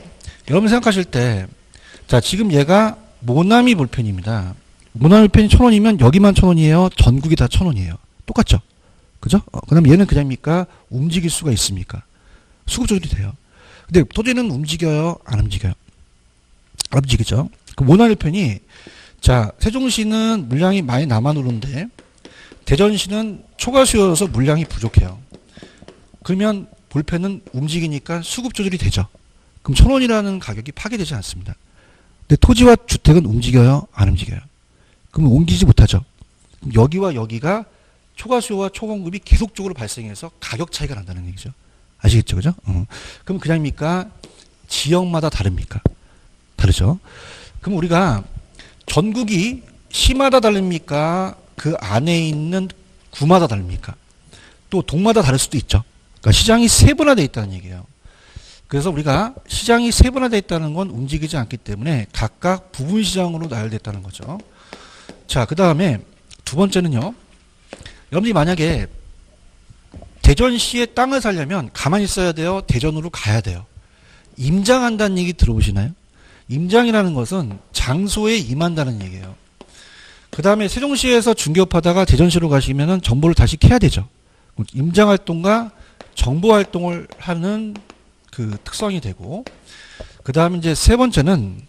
여러분 생각하실 때, 자, 지금 얘가 모나미 볼펜입니다. 모나미 볼펜이 1,000원이면 여기만 1,000원이에요? 전국이 다 1,000원이에요? 똑같죠? 그죠? 그 다음에 얘는 그냥입니까? 움직일 수가 있습니까? 수급 조절이 돼요. 근데 토지는 움직여요? 안 움직여요? 안 움직이죠? 그 모나미 볼펜이, 자, 세종시는 물량이 많이 남아도는데 대전시는 초과 수요여서 물량이 부족해요. 그러면 볼펜은 움직이니까 수급 조절이 되죠. 그럼 1,000원이라는 가격이 파괴되지 않습니다. 근데 토지와 주택은 움직여요? 안 움직여요? 그럼 옮기지 못하죠. 그럼 여기와 여기가 초과 수요와 초공급이 계속적으로 발생해서 가격 차이가 난다는 얘기죠. 아시겠죠? 그죠? 그럼 그냥입니까? 지역마다 다릅니까? 다르죠. 그럼 우리가 전국이 시마다 다릅니까? 그 안에 있는 구마다 다릅니까? 또 동마다 다를 수도 있죠. 그러니까 시장이 세분화되어 있다는 얘기예요. 그래서 우리가 시장이 세분화되어 있다는 건 움직이지 않기 때문에 각각 부분 시장으로 나열됐다는 거죠. 자, 그 다음에 두 번째는요. 여러분이 만약에 대전시의 땅을 사려면 가만히 있어야 돼요? 대전으로 가야 돼요? 임장한다는 얘기 들어보시나요? 임장이라는 것은 장소에 임한다는 얘기예요. 그 다음에 세종시에서 중개업하다가 대전시로 가시면은 정보를 다시 캐야 되죠. 임장활동과 정보활동을 하는 그 특성이 되고, 그 다음에 이제 세 번째는,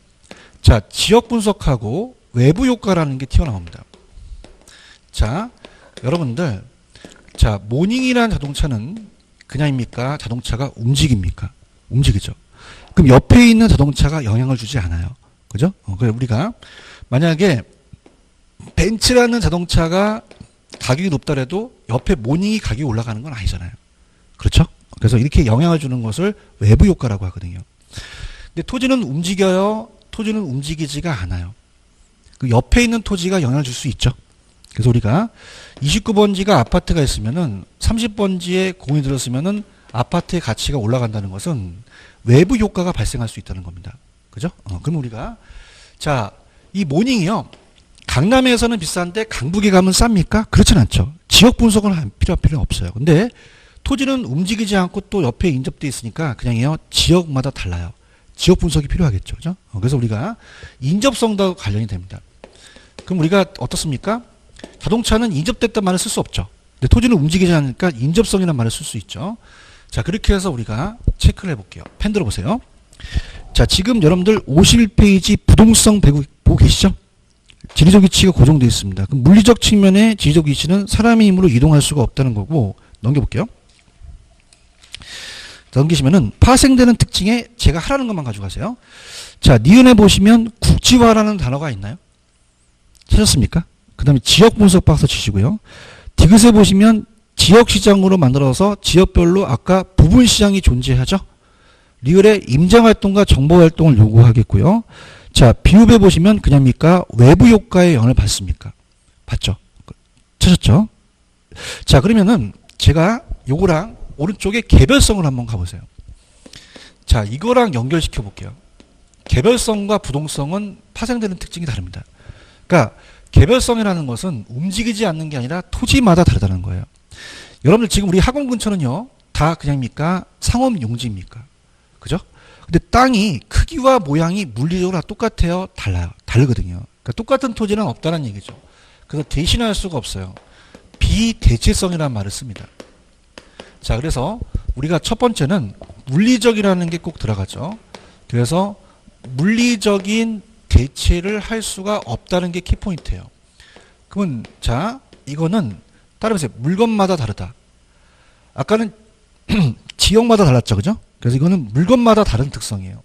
자, 지역 분석하고 외부 효과라는 게 튀어나옵니다. 자, 여러분들, 자, 모닝이라는 자동차는 그냥입니까? 자동차가 움직입니까? 움직이죠. 그럼 옆에 있는 자동차가 영향을 주지 않아요. 그죠? 그래 우리가 만약에 벤츠라는 자동차가 가격이 높더라도 옆에 모닝이 가격이 올라가는 건 아니잖아요. 그렇죠? 그래서 이렇게 영향을 주는 것을 외부 효과라고 하거든요. 근데 토지는 움직여요? 토지는 움직이지가 않아요. 그 옆에 있는 토지가 영향을 줄 수 있죠. 그래서 우리가 29번지가 아파트가 있으면은 30번지에 공이 들었으면은 아파트의 가치가 올라간다는 것은 외부 효과가 발생할 수 있다는 겁니다. 그죠? 그럼 우리가, 자, 이 모닝이요. 강남에서는 비싼데 강북에 가면 쌉니까? 그렇진 않죠. 지역 분석은 필요할 필요는 없어요. 근데 토지는 움직이지 않고 또 옆에 인접되어 있으니까 그냥요. 지역마다 달라요. 지역 분석이 필요하겠죠. 그죠? 그래서 우리가 인접성도 관련이 됩니다. 그럼 우리가 어떻습니까? 자동차는 인접됐단 말을 쓸 수 없죠. 근데 토지는 움직이지 않으니까 인접성이라는 말을 쓸 수 있죠. 자, 그렇게 해서 우리가 체크를 해볼게요. 펜 들어보세요. 자, 지금 여러분들 51페이지 부동성 보고 계시죠? 지리적 위치가 고정되어 있습니다. 그럼 물리적 측면의 지리적 위치는 사람의 힘으로 이동할 수가 없다는 거고, 넘겨볼게요. 넘기시면은 파생되는 특징에 제가 하라는 것만 가져가세요. 자, 니은에 보시면 국지화라는 단어가 있나요? 찾았습니까? 그 다음에 지역 분석 박스 치시고요. 디귿에 보시면 지역시장으로 만들어서 지역별로 아까 부분시장이 존재하죠. 리을의 임장활동과 정보활동을 요구하겠고요. 자, 비읍에 보시면 그냥입니까? 외부효과의 영향을 받습니까? 받죠. 찾았죠? 자, 그러면은 제가 요거랑 오른쪽에 개별성을 한번 가보세요. 자, 이거랑 연결시켜 볼게요. 개별성과 부동성은 파생되는 특징이 다릅니다. 그러니까 개별성이라는 것은 움직이지 않는 게 아니라 토지마다 다르다는 거예요. 여러분들 지금 우리 학원 근처는요, 다 그냥입니까? 상업 용지입니까? 그죠? 근데 땅이 크기와 모양이 물리적으로 다 똑같아요? 달라요? 다르거든요. 그러니까 똑같은 토지는 없다는 얘기죠. 그래서 대신할 수가 없어요. 비대체성이라는 말을 씁니다. 자, 그래서 우리가 첫 번째는 물리적이라는 게 꼭 들어가죠. 그래서 물리적인 대체를 할 수가 없다는 게 키포인트예요. 그러면 자, 이거는 따라보세요. 물건마다 다르다. 아까는 지역마다 달랐죠. 그죠? 그래서 이거는 물건마다 다른 특성이에요.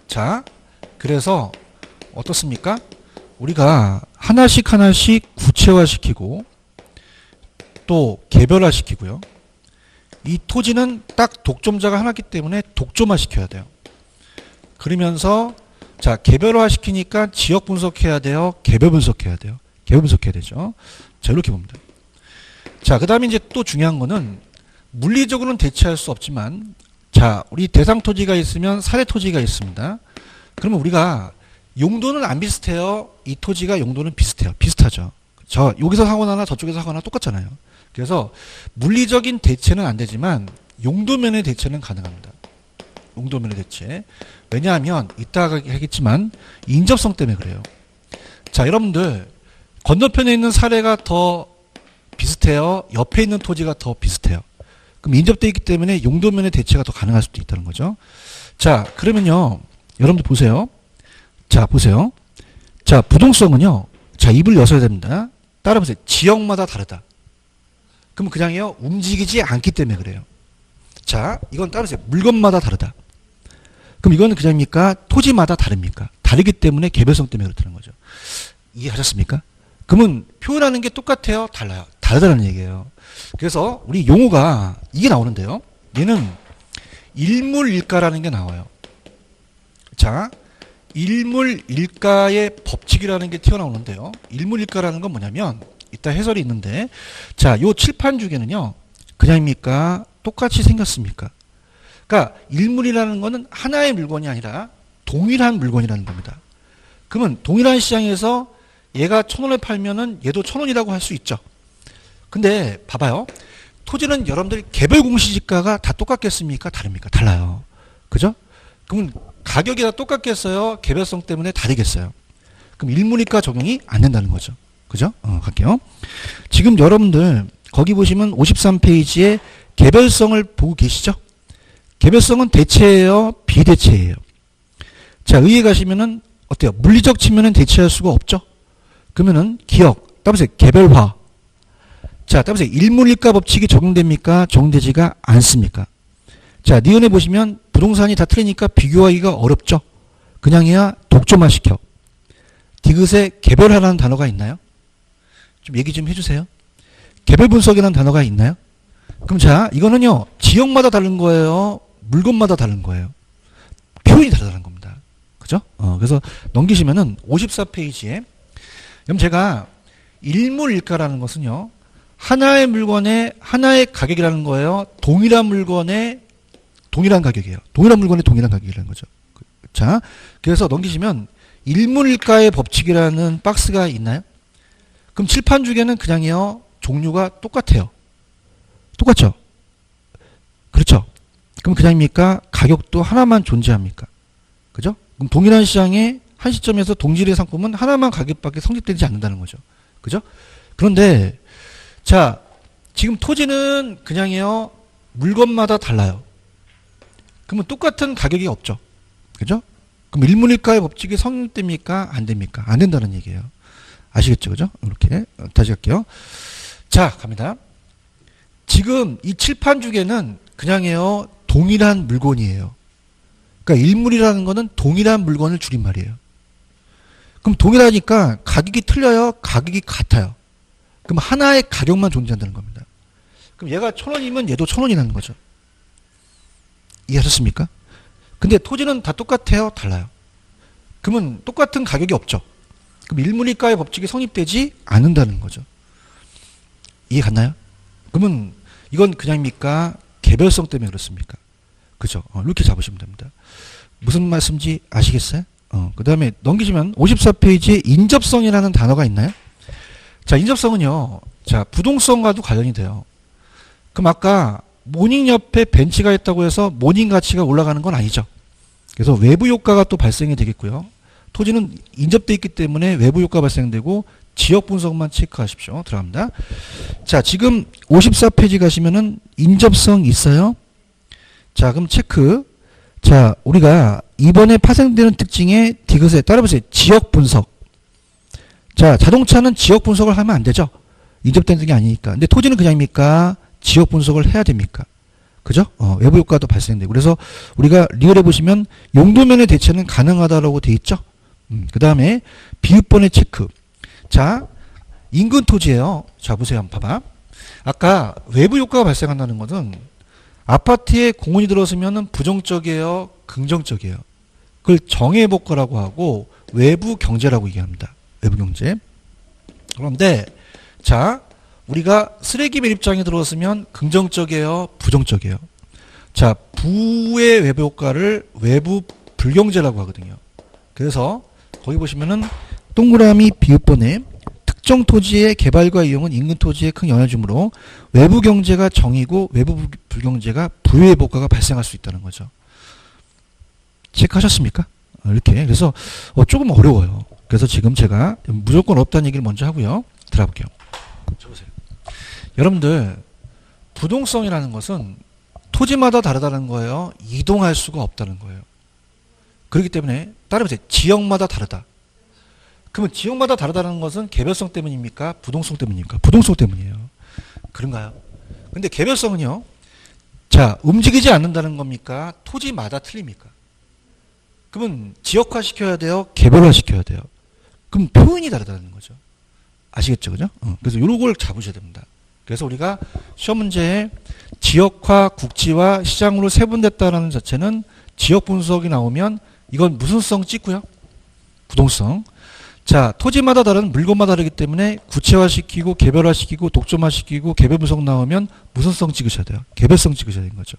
자, 그래서 어떻습니까? 우리가 하나씩 구체화시키고 또 개별화시키고요. 이 토지는 딱 독점자가 하나이기 때문에 독점화시켜야 돼요. 그러면서 자, 개별화시키니까 지역 분석해야 돼요. 개별 분석해야 돼요. 개별 분석해야 되죠. 자, 이렇게 봅니다. 자, 그 다음에 이제 또 중요한 거는 물리적으로는 대체할 수 없지만 자, 우리 대상 토지가 있으면 사례 토지가 있습니다. 그러면 우리가 용도는 안 비슷해요. 이 토지가 용도는 비슷해요. 비슷하죠. 저 여기서 사거나 저쪽에서 사거나 똑같잖아요. 그래서 물리적인 대체는 안 되지만 용도면의 대체는 가능합니다. 용도면의 대체. 왜냐하면 이따가 하겠지만 인접성 때문에 그래요. 자, 여러분들 건너편에 있는 사례가 더 비슷해요. 옆에 있는 토지가 더 비슷해요. 그럼 인접되어 있기 때문에 용도면의 대체가 더 가능할 수도 있다는 거죠. 자, 그러면요. 여러분들 보세요. 자, 보세요. 자, 부동성은요. 자, 입을 여셔야 됩니다. 따라보세요. 지역마다 다르다. 그럼 그냥요. 움직이지 않기 때문에 그래요. 자, 이건 따라보세요. 물건마다 다르다. 그럼 이거는 그냥입니까? 토지마다 다릅니까? 다르기 때문에 개별성 때문에 그렇다는 거죠. 이해하셨습니까? 그러면 표현하는 게 똑같아요? 달라요? 다르다는 얘기예요. 그래서 우리 용어가 이게 나오는데요. 얘는 일물일가라는 게 나와요. 자, 일물일가의 법칙이라는 게 튀어나오는데요. 일물일가라는 건 뭐냐면 이따 해설이 있는데 자, 요 칠판 중에는요. 그냥입니까? 똑같이 생겼습니까? 그러니까 일물이라는 거는 하나의 물건이 아니라 동일한 물건이라는 겁니다. 그러면 동일한 시장에서 얘가 1,000원에 팔면은 얘도 1,000원이라고 할 수 있죠. 근데 봐봐요. 토지는 여러분들 개별 공시지가가 다 똑같겠습니까? 다릅니까? 달라요. 그죠? 그러면 가격이 다 똑같겠어요? 개별성 때문에 다르겠어요? 그럼 일물이가 적용이 안 된다는 거죠. 그죠? 갈게요. 지금 여러분들 거기 보시면 53페이지에 개별성을 보고 계시죠? 개별성은 대체예요? 비대체예요? 자, 의에 가시면은 어때요? 물리적 측면은 대체할 수가 없죠? 그러면은 기억, 따보세요. 개별화. 자, 따보세요. 일물일가 법칙이 적용됩니까? 적용되지가 않습니까? 자, 니은에 보시면 부동산이 다 틀리니까 비교하기가 어렵죠? 그냥 해야 독점화시켜. 디귿에 개별화라는 단어가 있나요? 좀 얘기 좀 해주세요. 개별 분석이라는 단어가 있나요? 그럼 자, 이거는요, 지역마다 다른 거예요? 물건마다 다른 거예요? 표현이 다르다는 겁니다. 그죠? 그래서 넘기시면은 54페이지에, 그럼 제가 일물일가라는 것은요, 하나의 물건의 하나의 가격이라는 거예요? 동일한 물건의 동일한 가격이에요. 동일한 물건의 동일한 가격이라는 거죠. 자, 그래서 넘기시면 일물일가의 법칙이라는 박스가 있나요? 그럼 칠판 중에는 그냥요, 종류가 똑같아요. 똑같죠? 그렇죠? 그럼 그냥입니까? 가격도 하나만 존재합니까? 그죠? 그럼 동일한 시장에 한 시점에서 동질의 상품은 하나만 가격밖에 성립되지 않는다는 거죠. 그죠? 그런데 자, 지금 토지는 그냥요, 물건마다 달라요. 그러면 똑같은 가격이 없죠. 그죠? 그럼 일문일가의 법칙이 성립됩니까? 안 됩니까? 안 된다는 얘기예요. 아시겠죠? 그죠? 이렇게 다시 할게요. 자, 갑니다. 지금 이 칠판 중에는 그냥요, 동일한 물건이에요. 그러니까 일물이라는 거는 동일한 물건을 줄임말이에요. 그럼 동일하니까 가격이 틀려요? 가격이 같아요? 그럼 그럼 하나의 가격만 존재한다는 겁니다. 그럼 얘가 1,000원이면 얘도 1,000원이라는 거죠. 이해하셨습니까? 근데 토지는 다 똑같아요? 달라요? 그러면 똑같은 가격이 없죠. 그럼 일문이가의 법칙이 성립되지 않는다는 거죠. 이해 갔나요? 그러면 이건 그냥입니까? 개별성 때문에 그렇습니까? 그죠? 이렇게 잡으시면 됩니다. 무슨 말씀인지 아시겠어요? 그 다음에 넘기시면 54페이지에 인접성이라는 단어가 있나요? 자, 인접성은요. 자, 부동성과도 관련이 돼요. 그럼 아까 모닝 옆에 벤치가 있다고 해서 모닝 가치가 올라가는 건 아니죠. 그래서 외부 효과가 또 발생이 되겠고요. 토지는 인접되어 있기 때문에 외부 효과 발생되고 지역 분석만 체크하십시오. 들어갑니다. 자, 지금 54페이지 가시면은 인접성 있어요? 자, 그럼 체크. 자, 우리가 이번에 파생되는 특징의 디귿에 따라보세요. 지역 분석. 자, 자동차는 지역 분석을 하면 안 되죠. 인접되는 게 아니니까. 근데 토지는 그냥입니까? 지역 분석을 해야 됩니까? 그죠? 외부 효과도 발생되고. 그래서 우리가 리얼해 보시면 용도면의 대체는 가능하다라고 돼 있죠. 그 다음에 비읍번의 체크. 자, 인근 토지예요. 자, 보세요. 한번 봐봐. 아까 외부 효과가 발생한다는 것은 아파트에 공원이 들어서면 부정적이에요? 긍정적이에요? 그걸 정해볼 거라고 하고 외부 경제라고 얘기합니다. 외부 경제. 그런데 자, 우리가 쓰레기 매립장에 들어왔으면 긍정적이에요? 부정적이에요? 자, 부의 외부 효과를 외부 불경제라고 하거든요. 그래서 거기 보시면은 동그라미 비읍번에 특정 토지의 개발과 이용은 인근 토지에 큰 영향을 주므로 외부 경제가 정이고 외부 불경제가 부의 효과가 발생할 수 있다는 거죠. 체크하셨습니까? 이렇게. 그래서 조금 어려워요. 그래서 지금 제가 무조건 없다는 얘기를 먼저 하고요. 들어볼게요. 보세요. 여러분들 부동성이라는 것은 토지마다 다르다는 거예요. 이동할 수가 없다는 거예요. 그렇기 때문에 따라보세요. 지역마다 다르다. 그러면 지역마다 다르다는 것은 개별성 때문입니까? 부동성 때문입니까? 부동성 때문이에요. 그런가요? 근데 개별성은요. 자, 움직이지 않는다는 겁니까? 토지마다 틀립니까? 그러면 지역화 시켜야 돼요? 개별화 시켜야 돼요? 그럼 표현이 다르다는 거죠. 아시겠죠? 그죠? 그래서 요런 걸 잡으셔야 됩니다. 그래서 우리가 시험 문제에 지역화, 국지화, 시장으로 세분됐다는 자체는 지역 분석이 나오면 이건 무슨 성 찍고요? 부동성. 자, 토지마다 다른 물건마다 다르기 때문에 구체화시키고 개별화시키고 독점화시키고 개별 분석 나오면 무슨 성 찍으셔야 돼요? 개별성 찍으셔야 되는 거죠.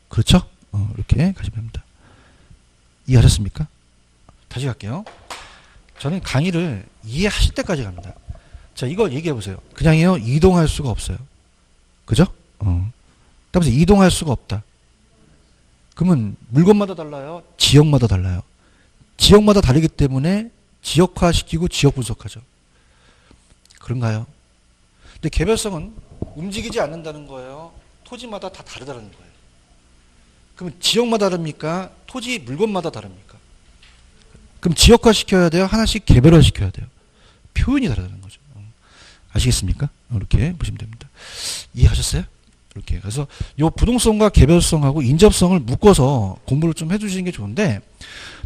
그렇죠? 이렇게 가시면 됩니다. 이해하셨습니까? 다시 갈게요. 저는 강의를 이해하실 때까지 갑니다. 자, 이거 얘기해 보세요. 그냥요, 이동할 수가 없어요. 그죠? 따라서 이동할 수가 없다. 그러면 물건마다 달라요? 지역마다 달라요? 지역마다 다르기 때문에 지역화시키고 지역 분석하죠. 그런가요? 근데 개별성은 움직이지 않는다는 거예요. 토지마다 다 다르다는 거예요. 그러면 지역마다 다릅니까? 토지 물건마다 다릅니까? 그럼 지역화시켜야 돼요? 하나씩 개별화시켜야 돼요? 표현이 다르다는 거죠. 아시겠습니까? 이렇게 보시면 됩니다. 이해하셨어요? 이렇게. 그래서 이 부동성과 개별성하고 인접성을 묶어서 공부를 좀 해주시는 게 좋은데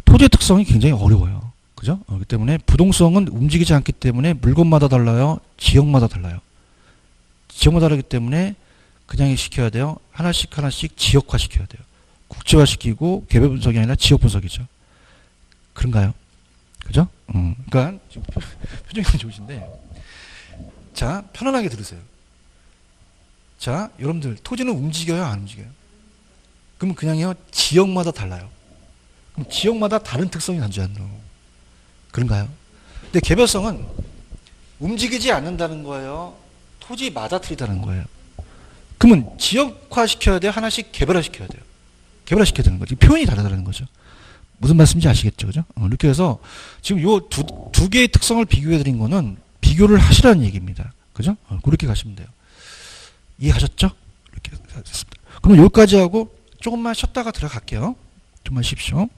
토지의 특성이 굉장히 어려워요. 그죠? 그렇기 때문에 부동성은 움직이지 않기 때문에 물건마다 달라요. 지역마다 달라요. 지역마다 다르기 때문에 그냥 시켜야 돼요. 하나씩 지역화 시켜야 돼요. 국제화 시키고 개별 분석이 아니라 지역 분석이죠. 그런가요? 그죠? 그러니까 지금 표정이 좋으신데 자, 편안하게 들으세요. 자, 여러분들 토지는 움직여요? 안 움직여요? 그러면 그냥요. 지역마다 달라요. 그럼 지역마다 다른 특성이 존재한다고. 그런가요? 근데 개별성은 움직이지 않는다는 거예요. 토지마다 틀리다는 거예요. 그러면 지역화 시켜야 돼요? 하나씩 개별화 시켜야 돼요? 개별화 시켜야 되는 거죠. 표현이 다르다는 거죠. 무슨 말씀인지 아시겠죠? 그죠? 이렇게 해서 지금 요 두 개의 특성을 비교해 드린 거는 비교를 하시라는 얘기입니다. 그죠? 그렇게 가시면 돼요. 이해하셨죠? 이렇게 하셨습니다. 그럼 여기까지 하고 조금만 쉬었다가 들어갈게요. 좀만 쉬십시오.